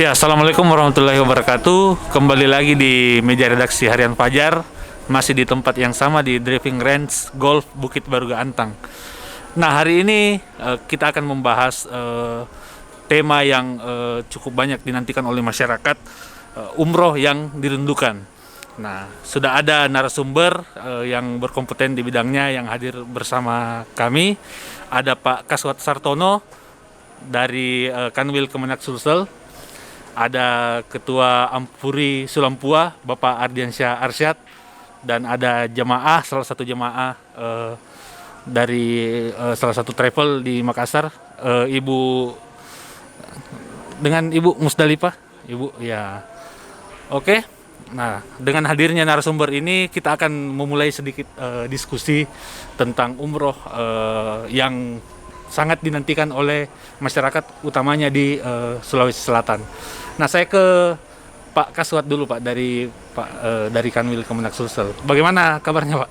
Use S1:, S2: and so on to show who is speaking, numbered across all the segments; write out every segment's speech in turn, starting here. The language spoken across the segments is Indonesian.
S1: Ya, Assalamualaikum warahmatullahi wabarakatuh. Kembali lagi di meja redaksi Harian Fajar, masih di tempat yang sama di Driving Range Golf Bukit Baruga Antang. Nah, hari ini kita akan membahas tema yang cukup banyak dinantikan oleh masyarakat, umroh yang dirindukan. Nah, sudah ada narasumber yang berkompeten di bidangnya yang hadir bersama kami. Ada Pak Kaswat Sartono dari Kanwil Kemenak Sulsel. Ada Ketua Ampuri Sulampua, Bapak Ardiansyah Arsyad, dan ada jemaah, salah satu jemaah dari salah satu travel di Makassar, Ibu Musdalifah, Ibu ya. Oke. Nah, dengan hadirnya narasumber ini kita akan memulai sedikit diskusi tentang umroh yang sangat dinantikan oleh masyarakat, utamanya di Sulawesi Selatan. Nah, saya ke Pak Kaswat dulu, Pak, dari Kanwil Kemenak Sulsel. Bagaimana kabarnya, Pak?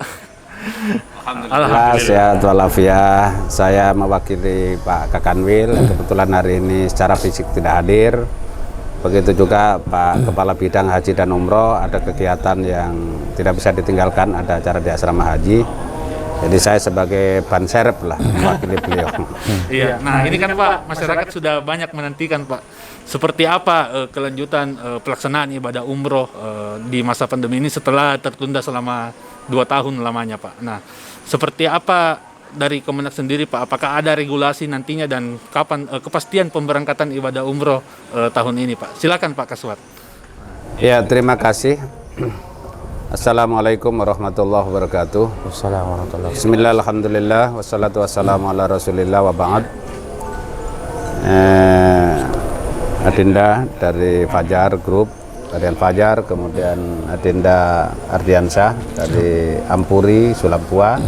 S2: Alhamdulillah sehat walafiat. Saya mewakili Pak Kakanwil, kebetulan hari ini secara fisik tidak hadir. Begitu juga Pak Kepala Bidang Haji dan Umroh, ada kegiatan yang tidak bisa ditinggalkan, ada acara di asrama haji. Jadi saya sebagai ban serep lah mewakili beliau.
S1: Iya. Nah, ini kan Pak, masyarakat sudah banyak menantikan, Pak. Seperti apa kelanjutan pelaksanaan ibadah umroh di masa pandemi ini setelah tertunda selama 2 tahun lamanya, Pak. Nah, seperti apa dari Kemenak sendiri, Pak? Apakah ada regulasi nantinya dan kapan kepastian pemberangkatan ibadah umroh tahun ini, Pak? Silakan Pak Kaswat.
S2: Ya, terima kasih. Assalamualaikum warahmatullahi wabarakatuh.
S3: Assalamualaikum.
S2: Bismillah, alhamdulillah, wassalatu wassalamu ala rasulillah wa ba'd. Adinda dari Fajar Group, Harian Fajar, kemudian Adinda Ardiansyah dari Ampuri Sulampua,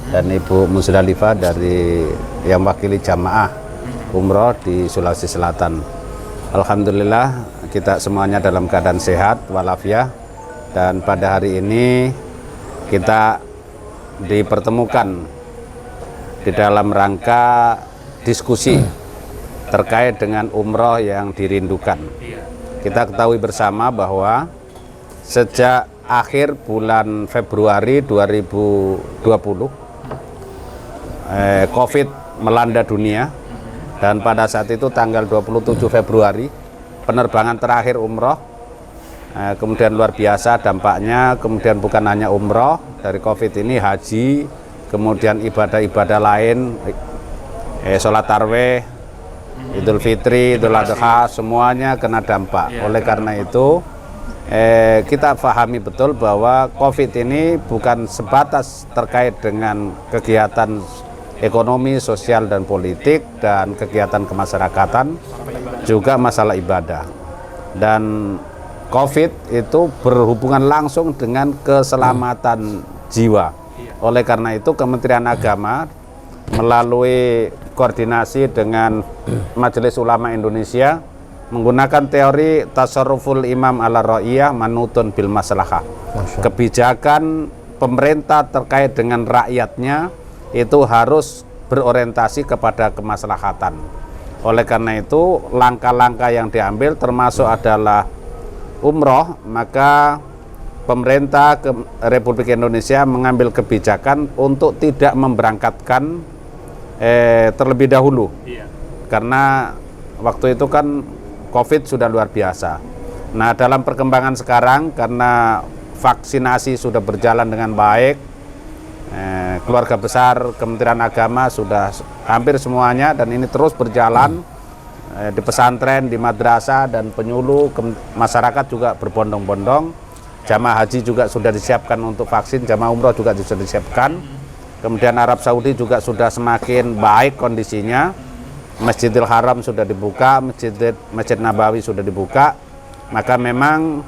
S2: dan Ibu Musdalifah dari yang wakili jamaah umroh di Sulawesi Selatan. Alhamdulillah kita semuanya dalam keadaan sehat walafiat. Dan pada hari ini kita dipertemukan di dalam rangka diskusi terkait dengan umroh yang dirindukan. Kita ketahui bersama bahwa sejak akhir bulan Februari 2020 COVID melanda dunia, dan pada saat itu tanggal 27 Februari penerbangan terakhir umroh. Kemudian luar biasa dampaknya, kemudian bukan hanya umroh dari COVID ini, haji, kemudian ibadah-ibadah lain, sholat tarawih, Idul Fitri, Idul Adha, semuanya kena dampak. Oleh karena itu kita pahami betul bahwa COVID ini bukan sebatas terkait dengan kegiatan ekonomi, sosial, dan politik, dan kegiatan kemasyarakatan, juga masalah ibadah. Dan COVID itu berhubungan langsung dengan keselamatan jiwa. Oleh karena itu Kementerian Agama melalui koordinasi dengan Majelis Ulama Indonesia menggunakan teori tasarruful imam ala ra'iyah manutun bil maslahah. Kebijakan pemerintah terkait dengan rakyatnya itu harus berorientasi kepada kemaslahatan. Oleh karena itu langkah-langkah yang diambil termasuk adalah umroh, maka pemerintah Republik Indonesia mengambil kebijakan untuk tidak memberangkatkan terlebih dahulu. Karena waktu itu kan COVID sudah luar biasa. Nah, dalam perkembangan sekarang karena vaksinasi sudah berjalan dengan baik, keluarga besar Kementerian Agama sudah hampir semuanya, dan ini terus berjalan di pesantren, di madrasah, dan penyuluh masyarakat juga berbondong-bondong. Jamaah haji juga sudah disiapkan untuk vaksin, jamaah umroh juga sudah disiapkan. Kemudian Arab Saudi juga sudah semakin baik kondisinya. Masjidil Haram sudah dibuka, Masjid Nabawi sudah dibuka. Maka memang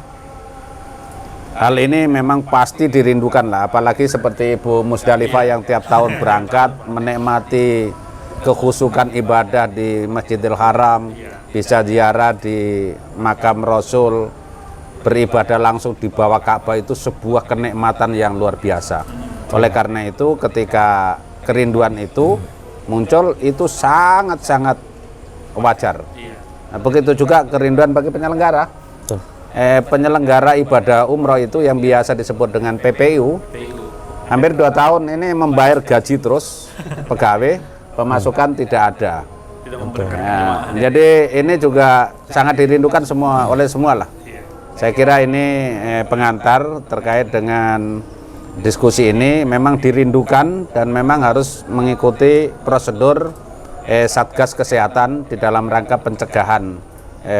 S2: hal ini memang pasti dirindukan lah, apalagi seperti Ibu Musdalifah yang tiap tahun berangkat menikmati kekhusukan ibadah di Masjidil Haram, bisa ziarah di makam Rasul, beribadah langsung di bawah Ka'bah, itu sebuah kenikmatan yang luar biasa. Oleh karena itu ketika kerinduan itu muncul, itu sangat-sangat wajar. Nah, begitu juga kerinduan bagi penyelenggara.
S3: Betul.
S2: Penyelenggara ibadah umroh itu yang biasa disebut dengan PPU, hampir 2 tahun ini membayar gaji terus, pegawai, pemasukan tidak ada. Nah, jadi ini juga sangat dirindukan oleh semua lah. Saya kira ini pengantar terkait dengan diskusi ini memang dirindukan dan memang harus mengikuti prosedur Satgas Kesehatan di dalam rangka pencegahan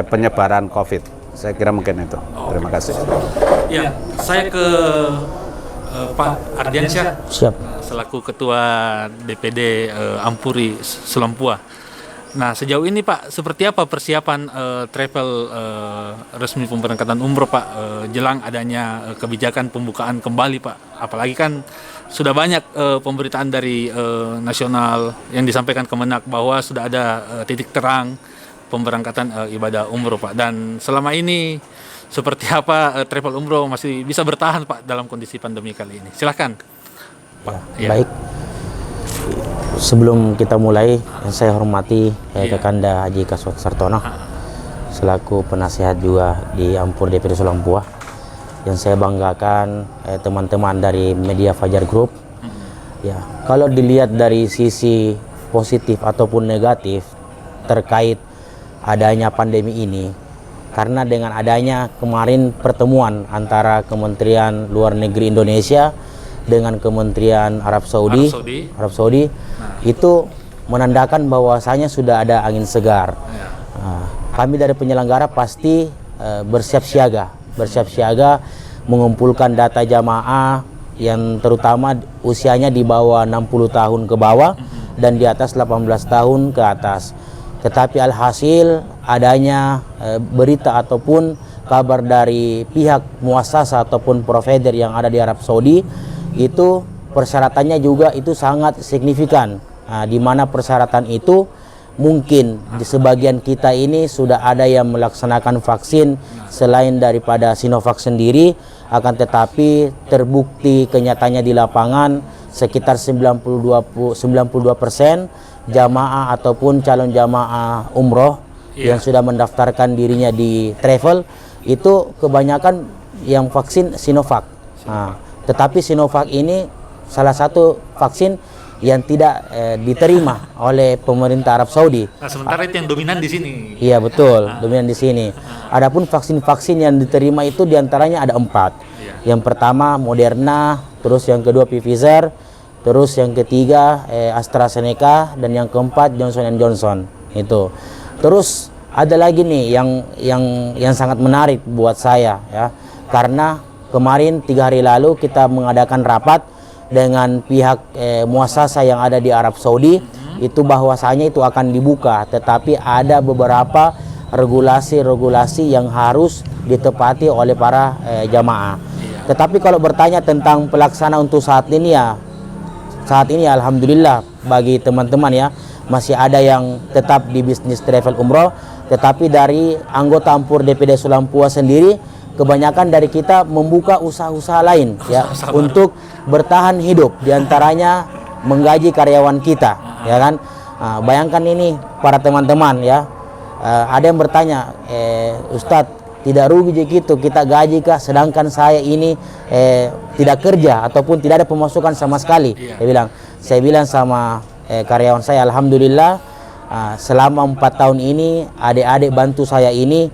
S2: penyebaran COVID. Saya kira mungkin itu. Terima kasih.
S1: Ya, saya ke Pak Ardiansyah, selaku Ketua DPD Ampuri Sulampua. Nah, sejauh ini Pak, seperti apa persiapan travel resmi pemberangkatan umroh Pak jelang adanya kebijakan pembukaan kembali Pak? Apalagi kan sudah banyak pemberitaan dari nasional yang disampaikan Kemenak bahwa sudah ada titik terang pemberangkatan ibadah umroh Pak. Dan selama ini seperti apa travel umroh masih bisa bertahan Pak dalam kondisi pandemi kali ini? Silahkan Pak.
S3: Ya. Baik. Sebelum kita mulai, saya hormati Kakanda Haji Kaswat Sartono selaku penasihat juga di Ampur DPD Sulampua. Yang saya banggakan teman-teman dari Media Fajar Group. Ya, kalau dilihat dari sisi positif ataupun negatif terkait adanya pandemi ini, karena dengan adanya kemarin pertemuan antara Kementerian Luar Negeri Indonesia dengan Kementerian Arab Saudi, itu menandakan bahwasanya sudah ada angin segar. Kami dari penyelenggara pasti bersiap siaga mengumpulkan data jamaah yang terutama usianya di bawah 60 tahun ke bawah dan di atas 18 tahun ke atas. Tetapi alhasil adanya berita ataupun kabar dari pihak muassasa ataupun provider yang ada di Arab Saudi, itu persyaratannya juga itu sangat signifikan. Di mana persyaratan itu mungkin di sebagian kita ini sudah ada yang melaksanakan vaksin selain daripada Sinovac sendiri, akan tetapi terbukti kenyataannya di lapangan sekitar 92% jamaah ataupun calon jamaah umroh yang sudah mendaftarkan dirinya di travel itu kebanyakan yang vaksin Sinovac. Tetapi Sinovac ini salah satu vaksin yang tidak diterima oleh pemerintah Arab Saudi.
S1: Nah, sementara itu yang dominan di sini.
S3: Iya betul, dominan di sini. Adapun vaksin-vaksin yang diterima itu diantaranya ada 4. Yang pertama Moderna, terus yang kedua Pfizer, terus yang ketiga AstraZeneca, dan yang keempat Johnson & Johnson. Itu. Terus ada lagi nih yang sangat menarik buat saya ya, karena kemarin 3 hari lalu kita mengadakan rapat dengan pihak muassasa yang ada di Arab Saudi, itu bahwasanya itu akan dibuka, tetapi ada beberapa regulasi-regulasi yang harus ditepati oleh para jamaah. Tetapi kalau bertanya tentang pelaksana untuk saat ini ya, saat ini alhamdulillah bagi teman-teman ya, masih ada yang tetap di bisnis travel umroh, tetapi dari anggota Ampur DPD Sulampua sendiri kebanyakan dari kita membuka usaha-usaha lain ya untuk bertahan hidup, diantaranya menggaji karyawan kita ya kan. Bayangkan ini para teman-teman ya, ada yang bertanya, Ustadz tidak rugi gitu kita gaji kah, sedangkan saya ini tidak kerja ataupun tidak ada pemasukan sama sekali. Saya bilang sama karyawan saya, alhamdulillah selama 4 tahun ini adik-adik bantu saya ini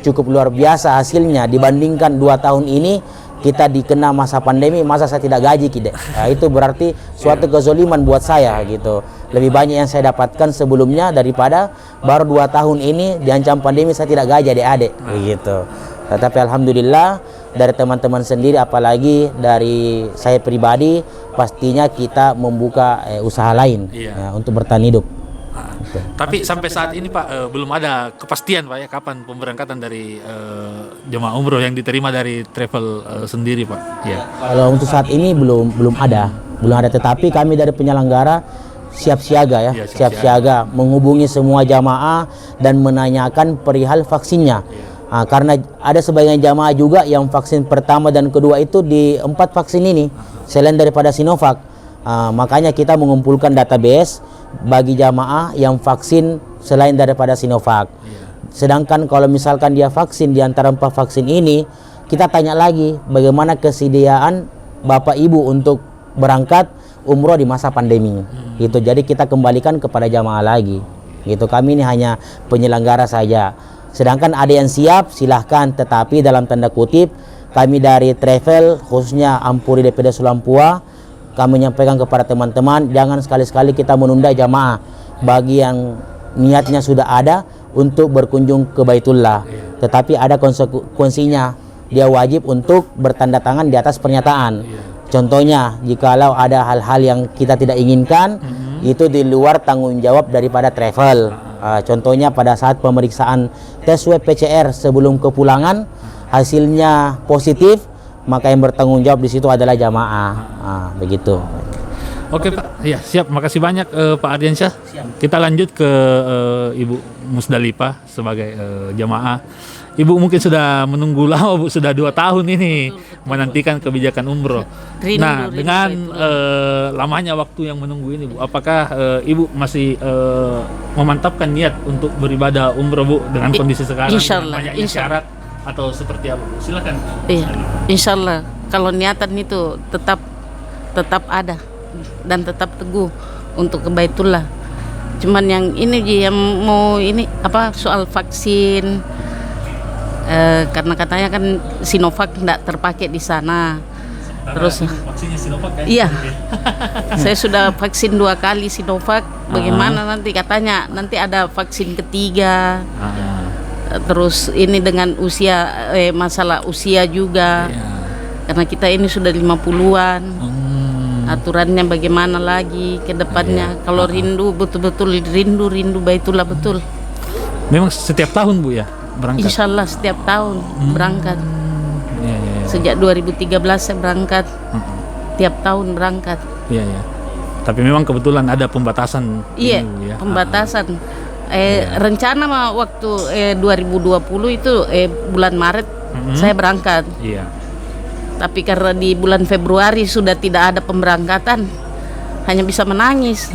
S3: cukup luar biasa hasilnya dibandingkan 2 tahun ini kita dikena masa pandemi, masa saya tidak gaji kide. Itu berarti suatu kezoliman buat saya gitu. Lebih banyak yang saya dapatkan sebelumnya daripada baru 2 tahun ini diancam pandemi saya tidak gaji adik-adik begitu. Tetapi alhamdulillah dari teman-teman sendiri, apalagi dari saya pribadi, pastinya kita membuka usaha lain untuk bertahan hidup.
S1: Tapi sampai saat ini Pak belum ada kepastian Pak ya kapan pemberangkatan dari jemaah umroh yang diterima dari travel sendiri Pak. Ya.
S3: Kalau untuk saat ini belum ada. Tetapi kami dari penyelenggara siap siaga ya, siap siaga menghubungi semua jamaah dan menanyakan perihal vaksinnya. Karena ada sebagian jamaah juga yang vaksin pertama dan kedua itu di 4 vaksin ini selain daripada Sinovac. Makanya kita mengumpulkan database bagi jamaah yang vaksin selain daripada Sinovac. Sedangkan kalau misalkan dia vaksin di antara 4 vaksin ini, kita tanya lagi bagaimana kesediaan Bapak Ibu untuk berangkat umroh di masa pandemi. Gitu. Jadi kita kembalikan kepada jamaah lagi. Gitu. Kami ini hanya penyelenggara saja. Sedangkan ada yang siap silahkan, tetapi dalam tanda kutip kami dari travel khususnya Ampuri DPD Sulampua, kami menyampaikan kepada teman-teman jangan sekali-sekali kita menunda jamaah bagi yang niatnya sudah ada untuk berkunjung ke Baitullah. Tetapi ada konsekuensinya, dia wajib untuk bertanda tangan di atas pernyataan. Contohnya, jikalau ada hal-hal yang kita tidak inginkan, itu di luar tanggung jawab daripada travel. Contohnya pada saat pemeriksaan tes swab PCR sebelum kepulangan, hasilnya positif, maka yang bertanggung jawab di situ adalah jamaah. Begitu.
S1: Oke Pak, ya siap. Makasih banyak Pak Ardiansyah. Kita lanjut ke Ibu Musdalifah sebagai jamaah. Ibu mungkin sudah menunggu lama, Bu, sudah 2 tahun ini menantikan kebijakan umroh. Nah, dengan lamanya waktu yang menunggu ini, Bu, apakah Ibu masih memantapkan niat untuk beribadah umroh, Bu, dengan kondisi sekarang?
S4: Insyaallah,
S1: Banyaknya syarat atau seperti apa, Bu? Silakan.
S4: Iya, insyaallah. Kalau niatan itu tetap ada dan tetap teguh untuk ke Baitullah. Cuman yang ini yang mau ini apa soal vaksin, karena katanya kan Sinovac tidak terpakai di sana. Terus
S1: vaksinnya Sinovac kan?
S4: iya, saya sudah vaksin 2 kali Sinovac. Bagaimana nanti katanya nanti ada vaksin ketiga. Terus ini dengan usia masalah usia juga. Karena kita ini sudah 50-an. Aturannya bagaimana lagi ke depannya? Kalau rindu betul-betul rindu Baitullah betul.
S1: Memang setiap tahun, Bu, ya berangkat?
S4: Insya Allah setiap tahun berangkat. Sejak 2013 saya berangkat. Tiap tahun berangkat.
S1: Iya. Tapi memang kebetulan ada pembatasan.
S4: Iya,
S1: dulu, ya.
S4: pembatasan. Rencana mah waktu 2020 itu bulan Maret saya berangkat.
S1: Iya.
S4: Tapi karena di bulan Februari sudah tidak ada pemberangkatan, hanya bisa menangis.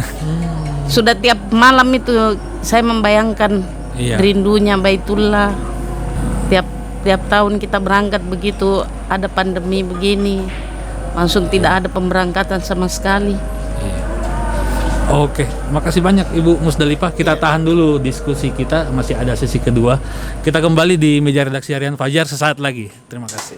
S4: Sudah tiap malam itu saya membayangkan rindunya Baitullah. Tiap tahun kita berangkat begitu, ada pandemi begini, langsung tidak ada pemberangkatan sama sekali.
S1: Oke, makasih banyak Ibu Musdalifah. Kita tahan dulu diskusi kita, masih ada sesi kedua. Kita kembali di meja redaksi Harian Fajar sesaat lagi. Terima kasih.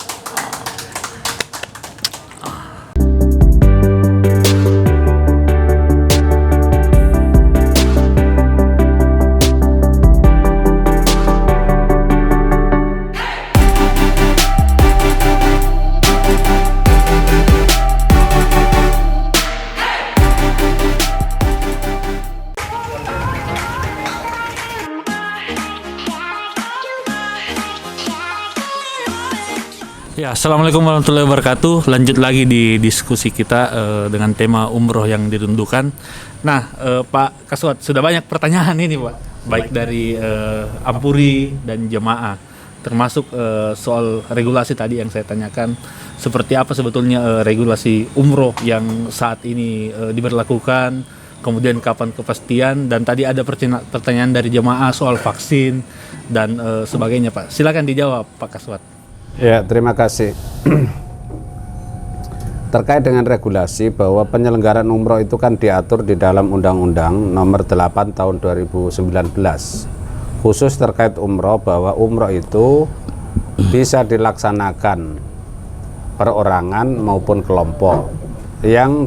S1: Ya, assalamualaikum warahmatullahi wabarakatuh. Lanjut lagi di diskusi kita dengan tema umroh yang dirindukan. Nah, Pak Kaswat, sudah banyak pertanyaan ini, Pak, baik dari Ampuri dan jemaah, termasuk soal regulasi tadi yang saya tanyakan. Seperti apa sebetulnya regulasi umroh yang saat ini diberlakukan, kemudian kapan kepastian, dan tadi ada pertanyaan dari jemaah soal vaksin dan sebagainya, Pak. Silakan dijawab, Pak Kaswat.
S2: Ya, terima kasih. Terkait dengan regulasi bahwa penyelenggaraan umroh itu kan diatur di dalam Undang-Undang Nomor 8 Tahun 2019. Khusus terkait umroh, bahwa umroh itu bisa dilaksanakan perorangan maupun kelompok yang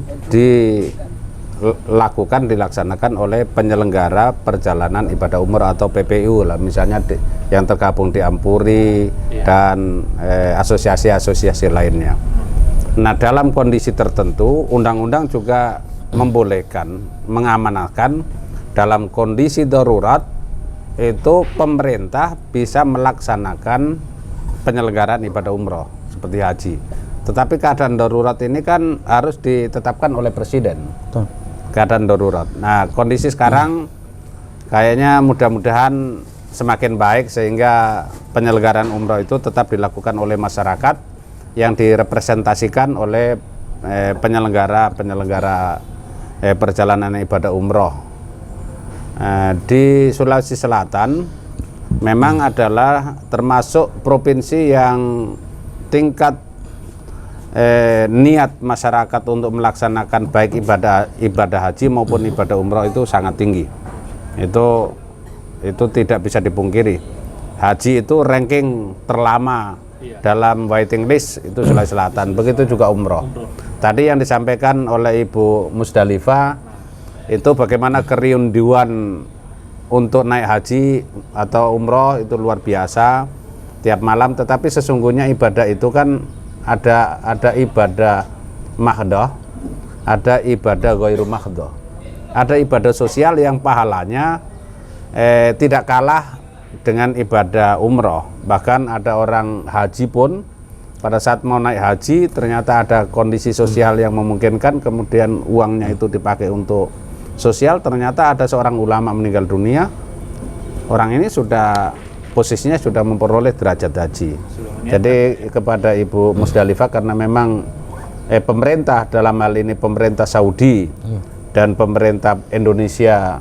S2: dilaksanakan oleh penyelenggara perjalanan ibadah umroh atau PPU lah, misalnya yang tergabung di Ampuri dan asosiasi-asosiasi lainnya. Nah, dalam kondisi tertentu undang-undang juga membolehkan, mengamanahkan dalam kondisi darurat itu pemerintah bisa melaksanakan penyelenggaraan ibadah umroh seperti haji. Tetapi keadaan darurat ini kan harus ditetapkan oleh presiden. Keadaan darurat. Nah, kondisi sekarang kayaknya mudah-mudahan semakin baik sehingga penyelenggaraan umroh itu tetap dilakukan oleh masyarakat yang direpresentasikan oleh penyelenggara perjalanan ibadah umroh. Di Sulawesi Selatan memang adalah termasuk provinsi yang tingkat niat masyarakat untuk melaksanakan baik ibadah haji maupun ibadah umroh itu sangat tinggi. Itu tidak bisa dipungkiri. Haji itu ranking terlama dalam waiting list itu Sulawesi Selatan. Begitu juga umroh. Tadi yang disampaikan oleh Ibu Musdalifah itu bagaimana kerinduan untuk naik haji atau umroh itu luar biasa tiap malam. Tetapi sesungguhnya ibadah itu kan ada ibadah mahdoh, ada ibadah ghairu mahdoh. Ada ibadah sosial yang pahalanya tidak kalah dengan ibadah umroh. Bahkan ada orang haji pun pada saat mau naik haji ternyata ada kondisi sosial yang memungkinkan, kemudian uangnya itu dipakai untuk sosial. Ternyata ada seorang ulama meninggal dunia, orang ini posisinya sudah memperoleh derajat haji. Jadi kepada Ibu Musdalifah, karena memang pemerintah dalam hal ini pemerintah Saudi dan pemerintah Indonesia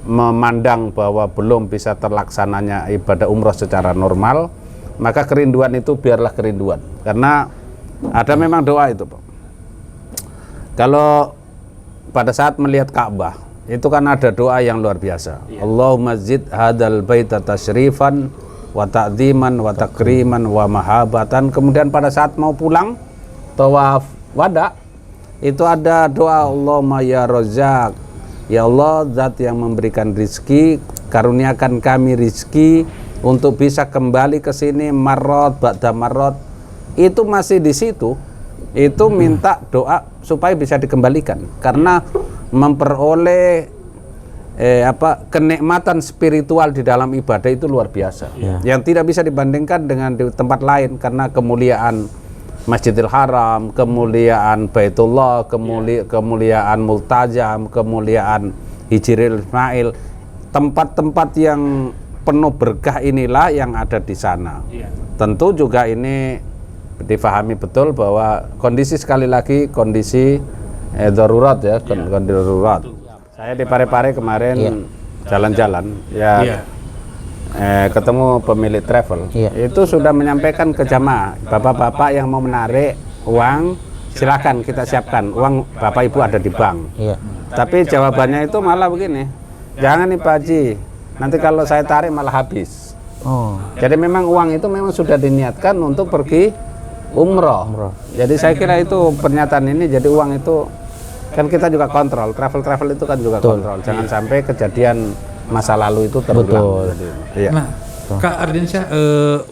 S2: memandang bahwa belum bisa terlaksananya ibadah umroh secara normal, maka kerinduan itu biarlah kerinduan. Karena ada memang doa itu, Pak. Kalau pada saat melihat Ka'bah, itu kan ada doa yang luar biasa. Allahumma zid hadal baita tasyrifan wa ta'dziman wa takriman wa mahabatan. Kemudian pada saat mau pulang tawaf wada, itu ada doa Allahumma ya Razzaq, ya Allah zat yang memberikan rizki, karuniakan kami rizki untuk bisa kembali ke sini marot ba'da marot. Itu masih di situ. Itu minta doa supaya bisa dikembalikan, karena memperoleh kenikmatan spiritual di dalam ibadah itu luar biasa, yang tidak bisa dibandingkan dengan di tempat lain, karena kemuliaan Masjidil Haram, kemuliaan Baitullah, kemuliaan Multajam, kemuliaan Hijril Ismail, tempat-tempat yang penuh berkah inilah yang ada di sana. Tentu juga ini difahami betul bahwa kondisi, sekali lagi kondisi darurat ya, kondisi darurat. Saya di Parepare kemarin jalan-jalan ketemu pemilik travel, itu sudah menyampaikan ke jamaah, bapak-bapak yang mau menarik uang silakan kita siapkan, uang bapak ibu ada di bank. Tapi jawabannya itu malah begini, jangan nih Pak Haji, nanti kalau saya tarik malah habis. Jadi memang uang itu memang sudah diniatkan untuk pergi umroh. Jadi saya kira itu pernyataan ini, jadi uang itu kan kita juga kontrol, travel itu kan juga kontrol, jangan sampai kejadian masa lalu itu terulang.
S1: Nah, Kak Ardiansyah,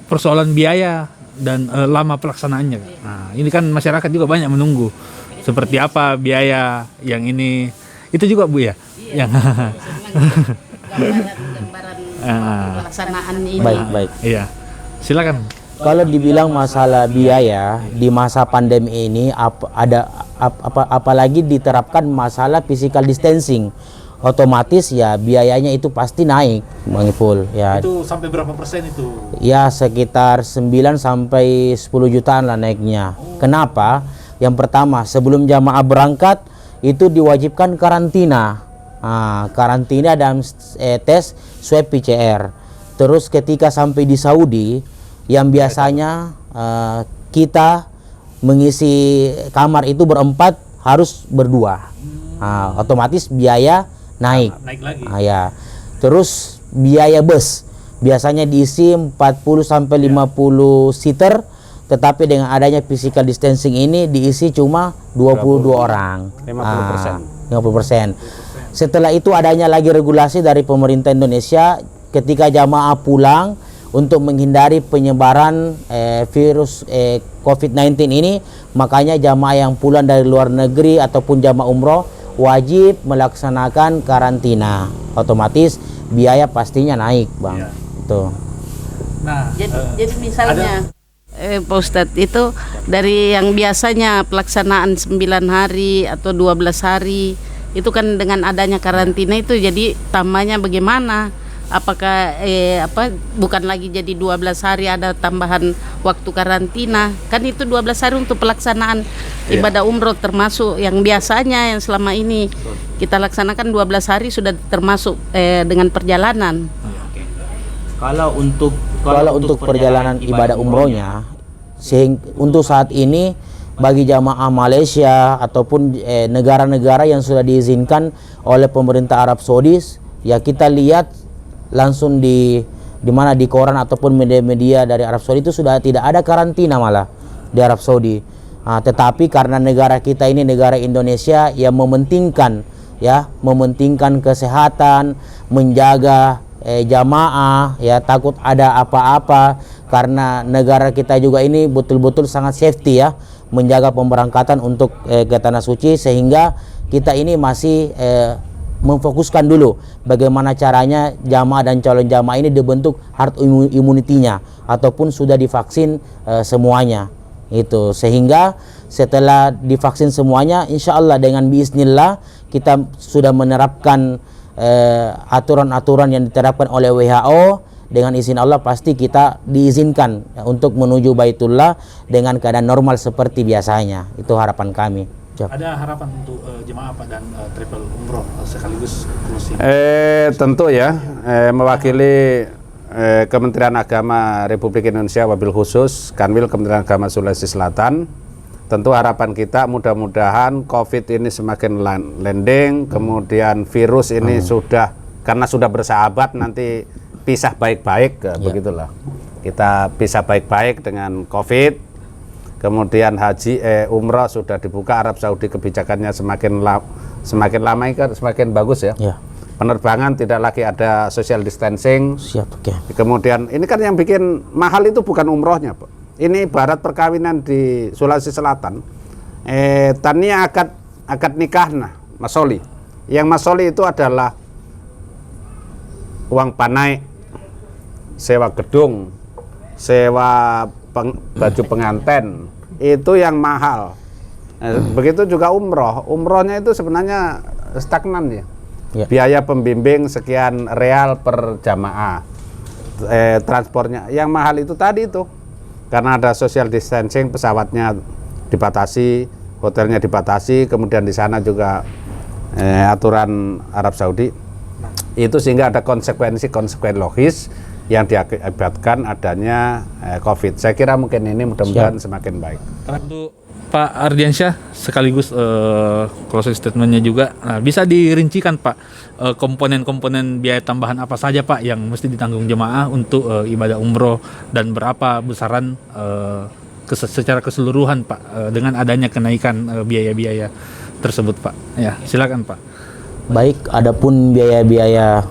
S1: persoalan biaya dan lama pelaksanaannya. Nah, ini kan masyarakat juga banyak menunggu. Seperti apa biaya yang ini? Itu juga Bu ya? Yang
S4: gambaran pelaksanaan ini.
S3: Baik.
S1: Iya. Silakan.
S3: Kalau dibilang masalah biaya di masa pandemi ini apalagi diterapkan masalah physical distancing, otomatis ya biayanya itu pasti naik, Bang Ipul. Ya.
S1: Itu sampai berapa persen itu?
S3: Ya sekitar 9 sampai 10 jutaan lah naiknya. Kenapa? Yang pertama, sebelum jamaah berangkat itu diwajibkan karantina. Karantina dan tes swab PCR. Terus ketika sampai di Saudi, yang biasanya kita mengisi kamar itu berempat harus berdua. Otomatis biaya naik
S1: lagi.
S3: Terus biaya bus biasanya diisi 40 sampai 50 seater, tetapi dengan adanya physical distancing ini diisi cuma 22 orang. 50%. Setelah itu adanya lagi regulasi dari pemerintah Indonesia ketika jamaah pulang untuk menghindari penyebaran virus COVID-19 ini, makanya jamaah yang pulang dari luar negeri ataupun jamaah umroh wajib melaksanakan karantina. Otomatis biaya pastinya naik, Bang. Tuh.
S4: Nah, jadi misalnya Pak Ustadz, itu dari yang biasanya pelaksanaan 9 hari atau 12 hari, itu kan dengan adanya karantina itu jadi tambahnya bagaimana? Apakah bukan lagi jadi 12 hari, ada tambahan waktu karantina? Kan itu 12 hari untuk pelaksanaan ibadah umroh, termasuk yang biasanya yang selama ini kita laksanakan 12 hari sudah termasuk dengan perjalanan.
S3: Kalau untuk perjalanan ibadah umrohnya, untuk saat ini bagi jamaah Malaysia ataupun negara-negara yang sudah diizinkan oleh pemerintah Arab Saudi, ya kita lihat langsung di mana di koran ataupun media-media dari Arab Saudi itu sudah tidak ada karantina malah di Arab Saudi. Tetapi karena negara kita ini negara Indonesia yang mementingkan kesehatan, menjaga jamaah, ya takut ada apa-apa, karena negara kita juga ini betul-betul sangat safety ya, menjaga pemberangkatan untuk ke tanah suci, sehingga kita ini masih memfokuskan dulu bagaimana caranya jamaah dan calon jamaah ini dibentuk herd immunity-nya ataupun sudah divaksin semuanya itu, sehingga setelah divaksin semuanya insya Allah dengan biiznillah kita sudah menerapkan aturan-aturan yang diterapkan oleh WHO. Dengan izin Allah pasti kita diizinkan untuk menuju Baitullah dengan keadaan normal seperti biasanya. Itu harapan kami.
S1: Ada harapan untuk jemaah Pak dan travel umroh sekaligus closing?
S2: Tentu ya, mewakili Kementerian Agama Republik Indonesia, wabil khusus Kanwil Kementerian Agama Sulawesi Selatan. Tentu harapan kita mudah-mudahan COVID ini semakin landing, kemudian virus ini karena sudah bersahabat nanti pisah baik-baik, begitulah. Kita pisah baik-baik dengan COVID, kemudian umrah sudah dibuka, Arab Saudi kebijakannya semakin lama semakin bagus ya. Penerbangan tidak lagi ada social distancing. Kemudian ini kan yang bikin mahal itu bukan umrohnya, Pak. Ini ibarat perkawinan di Sulawesi Selatan. Tania akad nikah masoli. Yang masoli itu adalah uang panai, sewa gedung, sewa baju pengantin, itu yang mahal. Begitu juga umroh. Umrohnya itu sebenarnya stagnan ya. Biaya pembimbing sekian real per jamaah. Transportnya yang mahal itu tadi itu. Karena ada social distancing, pesawatnya dibatasi, hotelnya dibatasi, kemudian di sana juga aturan Arab Saudi. Itu sehingga ada konsekuensi logis yang diakibatkan adanya COVID. Saya kira mungkin ini mudah-mudahan semakin baik.
S1: Untuk Pak Ardiansyah sekaligus closing statementnya juga, bisa dirincikan Pak komponen-komponen biaya tambahan apa saja Pak yang mesti ditanggung jemaah untuk ibadah umroh, dan berapa besaran secara keseluruhan Pak dengan adanya kenaikan biaya-biaya tersebut Pak. Ya, silakan Pak.
S3: Baik, adapun biaya-biaya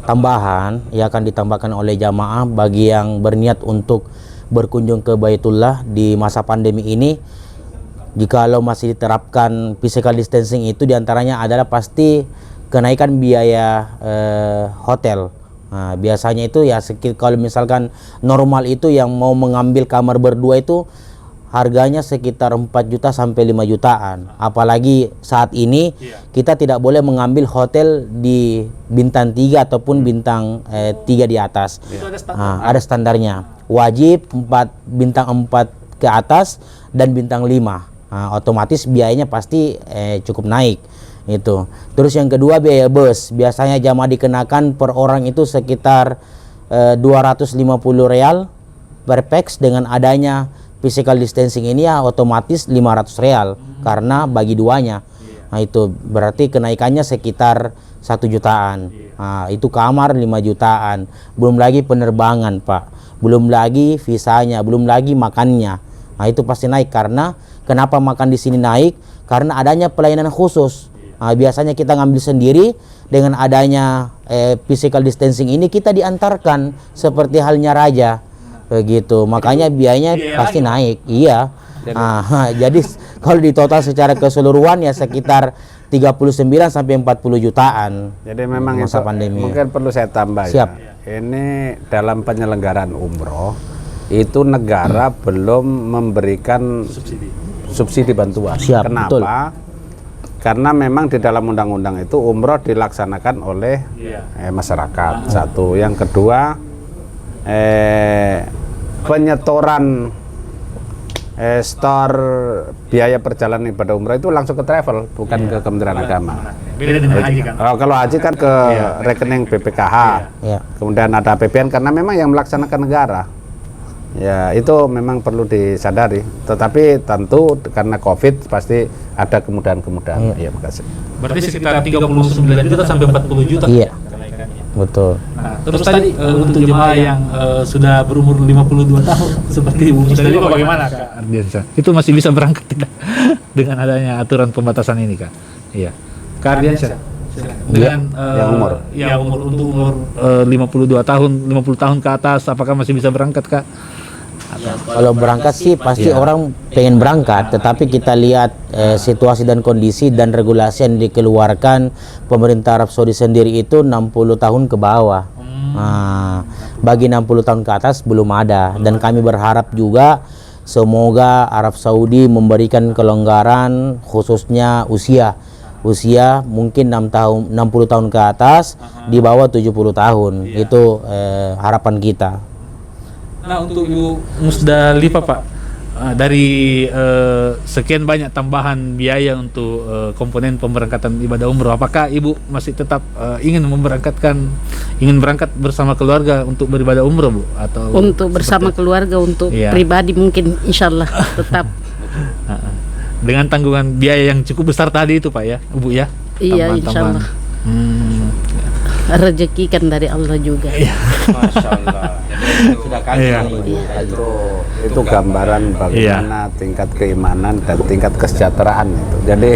S3: tambahan yang akan ditambahkan oleh jamaah bagi yang berniat untuk berkunjung ke Baitullah di masa pandemi ini, jikalau masih diterapkan physical distancing itu diantaranya adalah pasti kenaikan biaya hotel. Nah, biasanya itu ya kalau misalkan normal itu yang mau mengambil kamar berdua itu harganya sekitar 4 juta sampai 5 jutaan. Apalagi saat ini kita tidak boleh mengambil hotel di bintang 3 ataupun bintang 3 di atas. Ada standarnya. Wajib bintang 4 ke atas dan bintang 5. Otomatis biayanya pasti cukup naik itu. Terus yang kedua biaya bus. Biasanya jamaah dikenakan per orang itu sekitar 250 real per pax. Dengan adanya physical distancing ini ya otomatis 500 real karena bagi duanya. Nah itu berarti kenaikannya sekitar 1 jutaan. Nah, itu kamar 5 jutaan. Belum lagi penerbangan Pak, belum lagi visanya, belum lagi makannya. Nah itu pasti naik. Karena kenapa makan di sini naik? Karena adanya pelayanan khusus. Nah, biasanya kita ngambil sendiri, dengan adanya physical distancing ini kita diantarkan seperti halnya raja. Begitu, makanya biayanya pasti naik. Iya. Jadi kalau di total secara keseluruhan ya sekitar 39 sampai 40 jutaan.
S2: Jadi memang
S3: masa pandemi.
S2: Mungkin perlu saya tambah.
S3: Siap.
S2: Ya. Ini dalam penyelenggaraan umroh itu negara belum memberikan subsidi bantuan.
S3: Siap,
S2: kenapa?
S3: Betul.
S2: Karena memang di dalam undang-undang itu umroh dilaksanakan oleh masyarakat. Satu, yang kedua penyetoran store biaya perjalanan ibadah umrah itu langsung ke travel, bukan ke Kementerian Agama.
S1: Beda dengan haji kan?
S2: Kalau haji kan ke rekening BPKH,
S3: Iya.
S2: kemudian ada APBN karena memang yang melaksanakan negara. Ya itu memang perlu disadari. Tetapi tentu karena COVID pasti ada kemudahan-kemudahan. Iya, makasih.
S1: Berarti sekitar 39 juta sampai 40 juta.
S3: Iya.
S1: kenaikannya.
S3: Betul.
S1: Nah, terus tadi untuk jemaah yang sudah berumur 52 tahun seperti Ibu Musa tadi bagaimana Kak Ardiansyah? Itu masih bisa berangkat tidak dengan adanya aturan pembatasan ini Kak? Iya. Kak Ardiansyah, dengan
S2: yang umur.
S1: untuk umur 52 tahun, 50 tahun ke atas apakah masih bisa berangkat Kak?
S3: Kalau berangkat sih pasti orang pengen berangkat, tetapi kita lihat situasi dan kondisi dan regulasi yang dikeluarkan pemerintah Arab Saudi sendiri itu 60 tahun ke bawah. Nah, bagi 60 tahun ke atas belum ada, dan kami berharap juga semoga Arab Saudi memberikan kelonggaran khususnya usia mungkin 60 tahun ke atas, di bawah 70 tahun. Itu harapan kita.
S1: Nah, untuk Ibu Musdalifah Pak, dari sekian banyak tambahan biaya untuk komponen pemberangkatan ibadah umroh, apakah Ibu masih tetap ingin berangkat bersama keluarga untuk beribadah umroh Bu? Atau
S4: Untuk bersama keluarga, untuk pribadi mungkin insyaallah tetap.
S1: Dengan tanggungan biaya yang cukup besar tadi itu Pak ya, Bu ya?
S4: Iya, insyaallah. Rezeki kan dari Allah juga.
S2: Masya Allah. Sudah itu gambaran bagaimana tingkat keimanan dan tingkat kesejahteraan itu. Jadi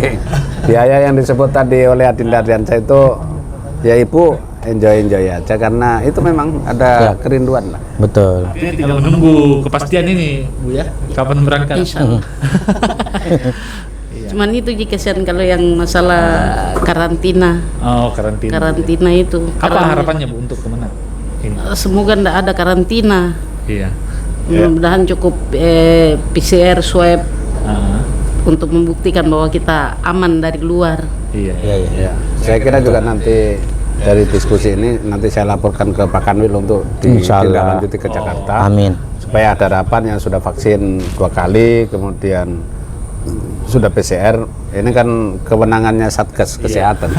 S2: biaya yang disebut tadi oleh Adinda Ardiansyah itu ya Ibu enjoy aja karena itu memang ada kerinduan lah.
S3: Betul.
S1: Tinggal menunggu kepastian ini Bu ya, kapan berangkat?
S4: Insyaallah. Cuman itu kasihan kalau yang masalah karantina.
S1: Oh, karantina.
S4: Karantina itu.
S1: Apa harapannya Bu untuk kemana? Ini.
S4: Semoga tidak ada karantina.
S1: Iya.
S4: Mudah-mudahan cukup PCR swab untuk membuktikan bahwa kita aman dari luar.
S1: Iya.
S2: Ya. Saya kira juga nanti dari diskusi ini nanti saya laporkan ke Pak Kanwil untuk ditindaklanjuti ke Jakarta.
S3: Amin.
S2: Supaya ada harapan yang sudah vaksin 2 kali, kemudian sudah PCR. Ini kan kewenangannya Satgas Kesehatan.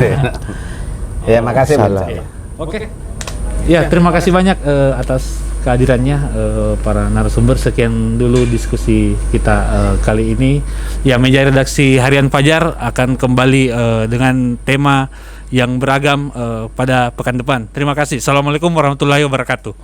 S2: Ya, makasih Pak.
S1: Oke. Ya, terima kasih banyak atas kehadirannya para narasumber. Sekian dulu diskusi kita kali ini. Ya, meja redaksi Harian Fajar akan kembali dengan tema yang beragam pada pekan depan. Terima kasih. Assalamualaikum warahmatullahi wabarakatuh.